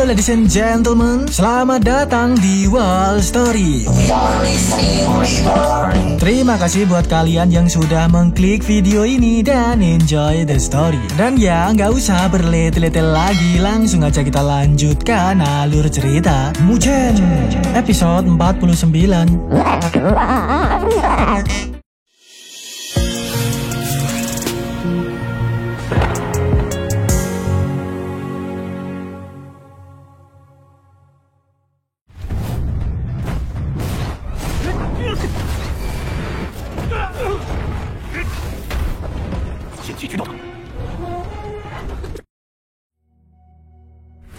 Halo ladies and gentlemen, selamat datang di Wall Story. Terima kasih buat kalian yang sudah mengklik video ini dan enjoy the story. Dan ya, nggak usah berlete-lete lagi, langsung aja kita lanjutkan alur cerita Mugen episode 49.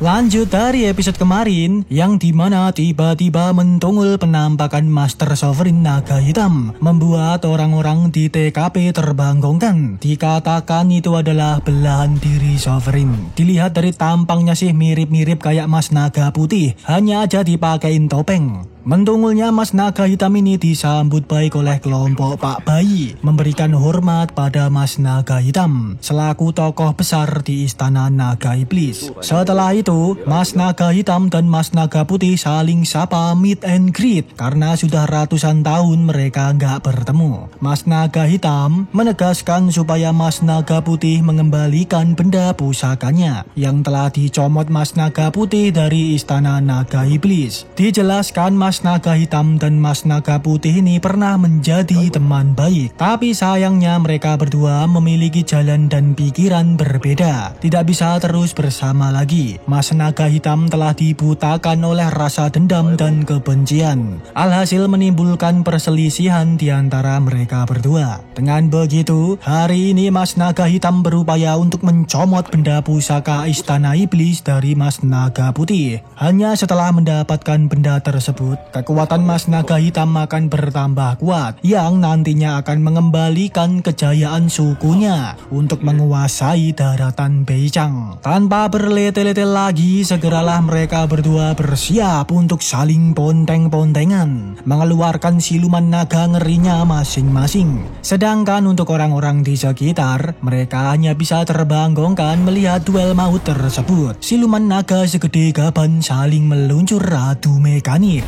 Lanjut dari episode kemarin, yang dimana tiba-tiba mentungul penampakan Master Sovereign Naga Hitam membuat orang-orang di TKP terbangkongkan. Dikatakan itu adalah belahan diri Sovereign. Dilihat dari tampangnya sih mirip-mirip kayak Mas Naga Putih, hanya aja dipakein topeng. Mentungulnya Mas Naga Hitam ini disambut baik oleh kelompok Pak Bayi, memberikan hormat pada Mas Naga Hitam selaku tokoh besar di Istana Naga Iblis. Setelah itu, Mas Naga Hitam dan Mas Naga Putih saling sapa meet and greet karena sudah ratusan tahun mereka nggak bertemu. Mas Naga Hitam menegaskan supaya Mas Naga Putih mengembalikan benda pusakanya yang telah dicomot Mas Naga Putih dari Istana Naga Iblis. Dijelaskan Mas Naga Hitam dan Mas Naga Putih ini pernah menjadi teman baik, tapi sayangnya mereka berdua memiliki jalan dan pikiran berbeda, tidak bisa terus bersama lagi. Mas Naga Hitam telah dibutakan oleh rasa dendam dan kebencian, alhasil menimbulkan perselisihan di antara mereka berdua. Dengan begitu, hari ini Mas Naga Hitam berupaya untuk mencomot benda pusaka Istana Iblis dari Mas Naga Putih. Hanya setelah mendapatkan benda tersebut, kekuatan Mas Naga Hitam akan bertambah kuat, yang nantinya akan mengembalikan kejayaan sukunya untuk menguasai daratan Beicang. Tanpa berlete-lete lagi, segeralah mereka berdua bersiap untuk saling ponteng-pontengan, mengeluarkan siluman naga ngerinya masing-masing. Sedangkan untuk orang-orang di sekitar, mereka hanya bisa terbangkongkan melihat duel maut tersebut. Siluman naga segede gaban saling meluncur adu mekanik.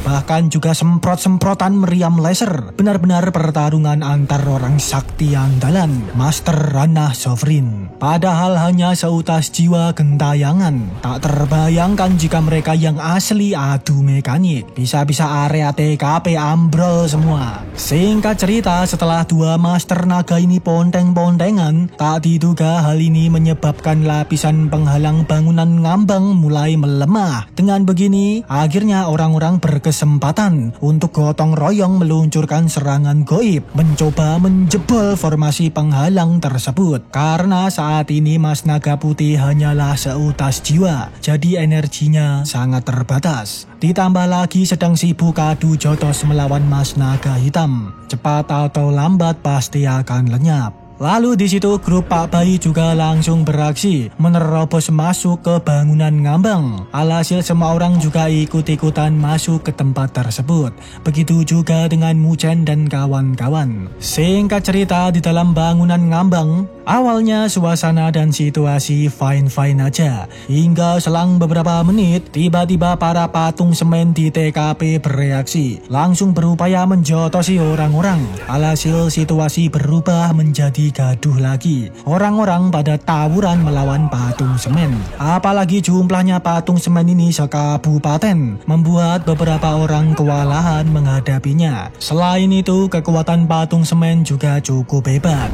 Bahkan juga semprot-semprotan meriam laser. Benar-benar pertarungan antar orang sakti andalan, Master Ranah Sovereign. Padahal hanya seutas jiwa gentayangan. Tak terbayangkan jika mereka yang asli adu mekanik. Bisa-bisa area TKP ambrol semua. Singkat cerita, setelah dua Master Naga ini ponteng-pontengan, tak diduga hal ini menyebabkan lapisan penghalang bangunan ngambang mulai melemah. Dengan begini, akhirnya orang-orang berkesempatan untuk gotong royong meluncurkan serangan goib, mencoba menjebol formasi penghalang tersebut. Karena saat ini Mas Naga Putih hanyalah seutas jiwa, jadi energinya sangat terbatas. Ditambah lagi sedang sibuk adu jotos melawan Mas Naga Hitam. Cepat atau lambat pasti akan lenyap. Lalu di situ grup Pak Bayi juga langsung beraksi menerobos masuk ke bangunan ngambang. Alhasil semua orang juga ikut-ikutan masuk ke tempat tersebut. Begitu juga dengan Mugen dan kawan-kawan. Singkat cerita, di dalam bangunan ngambang, awalnya suasana dan situasi fine-fine aja. Hingga selang beberapa menit, tiba-tiba para patung semen di TKP bereaksi, langsung berupaya menjotosi orang-orang. Alhasil situasi berubah menjadi gaduh lagi. Orang-orang pada tawuran melawan patung semen. Apalagi jumlahnya patung semen ini sekabupaten, membuat beberapa orang kewalahan menghadapinya. Selain itu, kekuatan patung semen juga cukup hebat.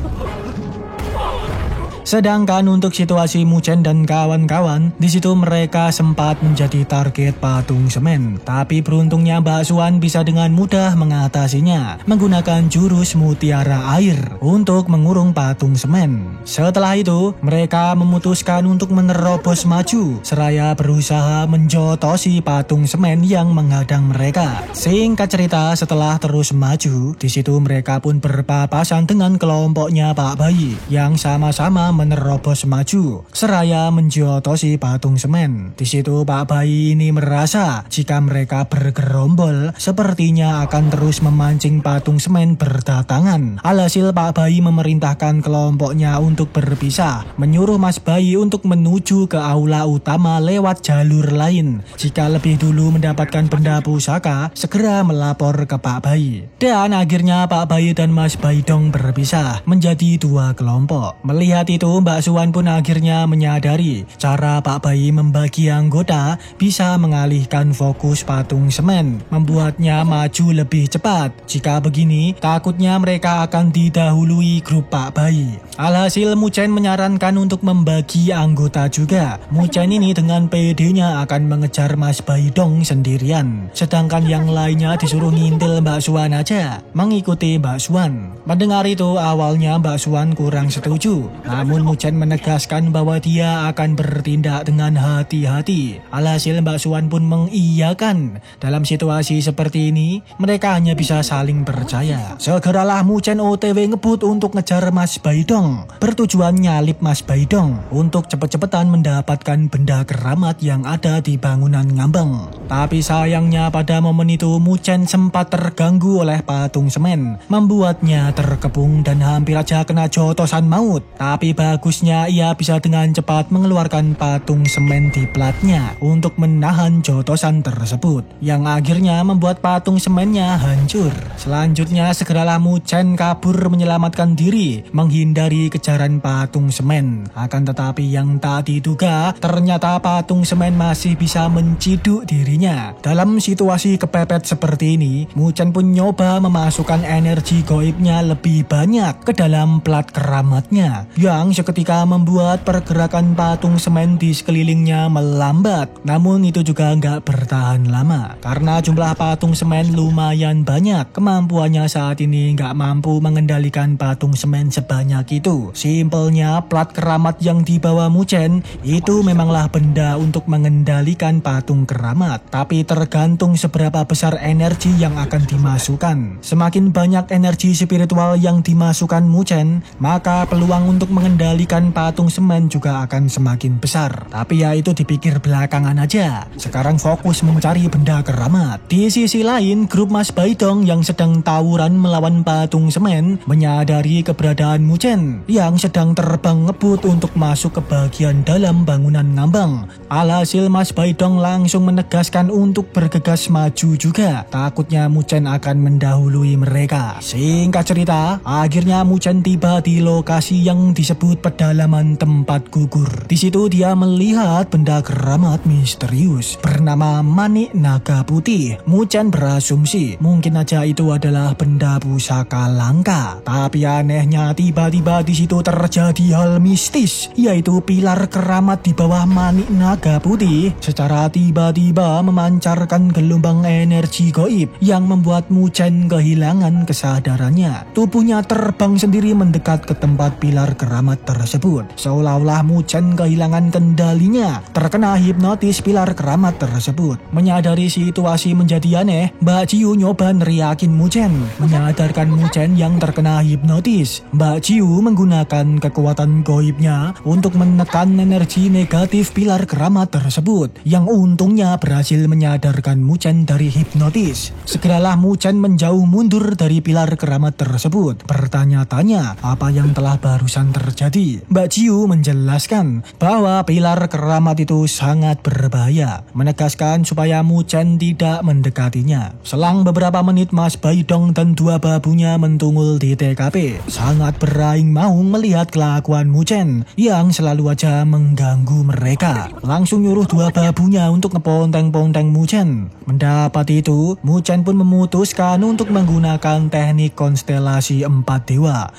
Sedangkan untuk situasi Mugen dan kawan-kawan, di situ mereka sempat menjadi target patung semen. Tapi beruntungnya Mbak Suan bisa dengan mudah mengatasinya menggunakan jurus mutiara air untuk mengurung patung semen. Setelah itu, mereka memutuskan untuk menerobos maju seraya berusaha menjotosi patung semen yang menghadang mereka. Singkat cerita, setelah terus maju, di situ mereka pun berpapasan dengan kelompoknya Pak Bayi yang sama-sama menerobos maju, seraya menjotosi patung semen. Di situ Pak Bayi ini merasa jika mereka bergerombol, sepertinya akan terus memancing patung semen berdatangan. Alhasil Pak Bayi memerintahkan kelompoknya untuk berpisah, menyuruh Mas Bayi untuk menuju ke aula utama lewat jalur lain. Jika lebih dulu mendapatkan benda pusaka, segera melapor ke Pak Bayi. Dan akhirnya Pak Bayi dan Mas Baidong berpisah menjadi dua kelompok. Melihat itu, Mbak Suwan pun akhirnya menyadari cara Pak Bayi membagi anggota bisa mengalihkan fokus patung semen, membuatnya maju lebih cepat. Jika begini, takutnya mereka akan didahului grup Pak Bayi. Alhasil Muchen menyarankan untuk membagi anggota juga. Muchen ini dengan PD-nya akan mengejar Mas Baidong sendirian, sedangkan yang lainnya disuruh ngintil Mbak Suwan aja, mengikuti Mbak Suwan. Mendengar itu, awalnya Mbak Suwan kurang setuju, namun Muchen menegaskan bahwa dia akan bertindak dengan hati-hati. Alhasil Mbak Suwan pun mengiyakan. Dalam situasi seperti ini, mereka hanya bisa saling percaya. Segeralah Muchen OTW ngebut untuk ngejar Mas Baidong, bertujuan nyalip Mas Baidong untuk cepet-cepetan mendapatkan benda keramat yang ada di bangunan ngambang. Tapi sayangnya pada momen itu Muchen sempat terganggu oleh patung semen, membuatnya terkepung dan hampir aja kena jotosan maut. Tapi bagusnya ia bisa dengan cepat mengeluarkan patung semen di platnya untuk menahan jotosan tersebut, yang akhirnya membuat patung semennya hancur. Selanjutnya segeralah Muchen kabur menyelamatkan diri, menghindari kejaran patung semen. Akan tetapi yang tak diduga, ternyata patung semen masih bisa menciduk dirinya. Dalam situasi kepepet seperti ini, Muchen pun nyoba memasukkan energi goibnya lebih banyak ke dalam plat keramatnya, yang seketika membuat pergerakan patung semen di sekelilingnya melambat. Namun itu juga nggak bertahan lama, karena jumlah patung semen lumayan banyak. Kemampuannya saat ini nggak mampu mengendalikan patung semen sebanyak itu. Simpelnya, plat keramat yang dibawa Muchen itu memanglah benda untuk mengendalikan patung keramat, tapi tergantung seberapa besar energi yang akan dimasukkan. Semakin banyak energi spiritual yang dimasukkan Muchen, maka peluang untuk mengendalikan patung semen juga akan semakin besar. Tapi ya itu dipikir belakangan aja. Sekarang fokus mencari benda keramat. Di sisi lain, grup Mas Baidong yang sedang tawuran melawan patung semen menyadari keberadaan Muchen yang sedang terbang ngebut untuk masuk ke bagian dalam bangunan ngambang. Alhasil Mas Baidong langsung menegaskan untuk bergegas maju juga. Takutnya Muchen akan mendahului mereka. Singkat cerita, akhirnya Muchen tiba di lokasi yang disebut pedalaman tempat gugur. Di situ dia melihat benda keramat misterius bernama manik naga putih. Muchen berasumsi mungkin aja itu adalah benda pusaka langka. Tapi anehnya tiba-tiba di situ terjadi hal mistis, yaitu pilar keramat di bawah manik naga putih secara tiba-tiba memancarkan gelombang energi goib yang membuat Muchen kehilangan kesadarannya. Tubuhnya terbang sendiri mendekat ke tempat pilar keramat tersebut, seolah-olah Muchen kehilangan kendalinya, terkena hipnotis pilar keramat tersebut. Menyadari situasi menjadi aneh, Mbak Jiu nyoba neriakin Muchen, menyadarkan Muchen yang terkena hipnotis. Mbak Jiu menggunakan kekuatan goibnya untuk menekan energi negatif pilar keramat tersebut, yang untungnya berhasil menyadarkan Muchen dari hipnotis. Segeralah Muchen menjauh mundur dari pilar keramat tersebut, bertanya-tanya apa yang telah barusan terjadi. Mbak Jiu menjelaskan bahwa pilar keramat itu sangat berbahaya, menegaskan supaya Muchen tidak mendekatinya. Selang beberapa menit, Mas Baidong dan dua babunya mentungul di TKP, sangat beraing maung melihat kelakuan Muchen yang selalu aja mengganggu mereka. Langsung nyuruh dua babunya untuk ngeponteng-ponteng Muchen. Mendapat itu, Muchen pun memutuskan untuk menggunakan teknik konstelasi 4 dewa,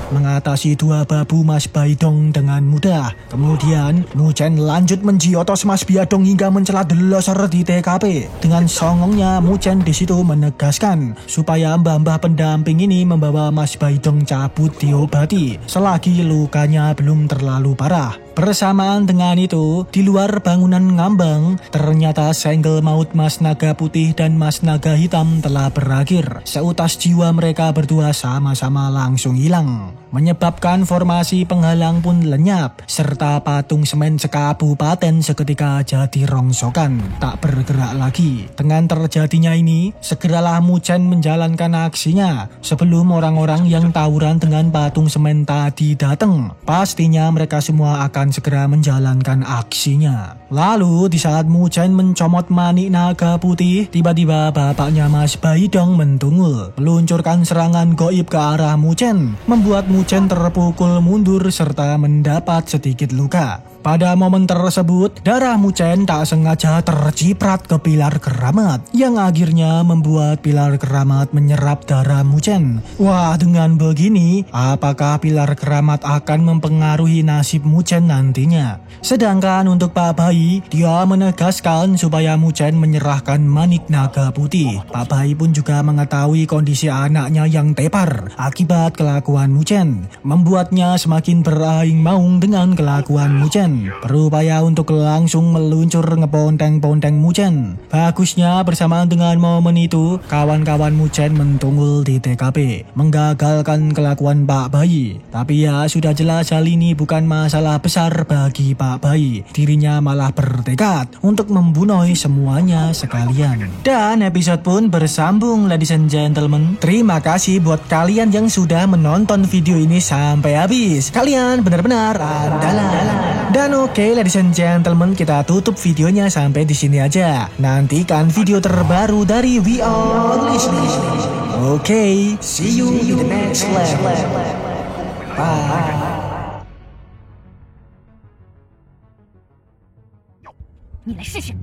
mengatasi dua babu Mas Baidong dengan mudah. Kemudian Muchen lanjut menjiotos Mas Baidong hingga mencela delosor di TKP. Dengan songongnya, Muchen di situ menegaskan supaya mbah-mbah pendamping ini membawa Mas Baidong cabut diobati selagi lukanya belum terlalu parah. Bersamaan dengan itu, di luar bangunan ngambang, ternyata senggel maut Mas Naga Putih dan Mas Naga Hitam telah berakhir. Seutas jiwa mereka berdua sama-sama langsung hilang. menyebabkan formasi penghalang pun lenyap, serta patung semen sekabupaten seketika jadi rongsokan, tak bergerak lagi. Dengan terjadinya ini, segeralah Mujien menjalankan aksinya sebelum orang-orang yang tawuran dengan patung semen tadi datang. Pastinya mereka semua akan segera menjalankan aksinya. Lalu di saat Mujien mencomot manik naga putih, tiba-tiba bapaknya Mas Baidong Mentungul meluncurkan serangan goib ke arah Mujien, membuat Mujien terpukul mundur serta mendapat sedikit luka. Pada momen tersebut, darah Mujien tak sengaja terciprat ke pilar keramat, yang akhirnya membuat pilar keramat menyerap darah Mujien. Wah, dengan begini, apakah pilar keramat akan mempengaruhi nasib Mujien nantinya? Sedangkan untuk Pak Bai, dia menegaskan supaya Mujien menyerahkan manik naga putih. Pak Bai pun juga mengetahui kondisi anaknya yang tepar akibat kelakuan Mujien, membuatnya semakin beraing maung dengan kelakuan Mujien. Berupaya untuk langsung meluncur ngeponteng-ponteng Mujien. Bagusnya bersamaan dengan momen itu, kawan-kawan Mujien Mentungul di TKP menggagalkan kelakuan Pak Bai. Tapi ya sudah jelas hal ini bukan masalah besar bagi Pak Bai. Dirinya malah bertekad untuk membunuh semuanya sekalian. Dan episode pun bersambung, ladies and gentlemen. Terima kasih buat kalian yang sudah menonton video ini sampai habis. Kalian benar-benar andalan. Dan oke, ladies and gentlemen, kita tutup videonya sampai di sini aja. Nantikan video terbaru dari We Are Listening. Oke, see you in the next level. Bye. 你来试试。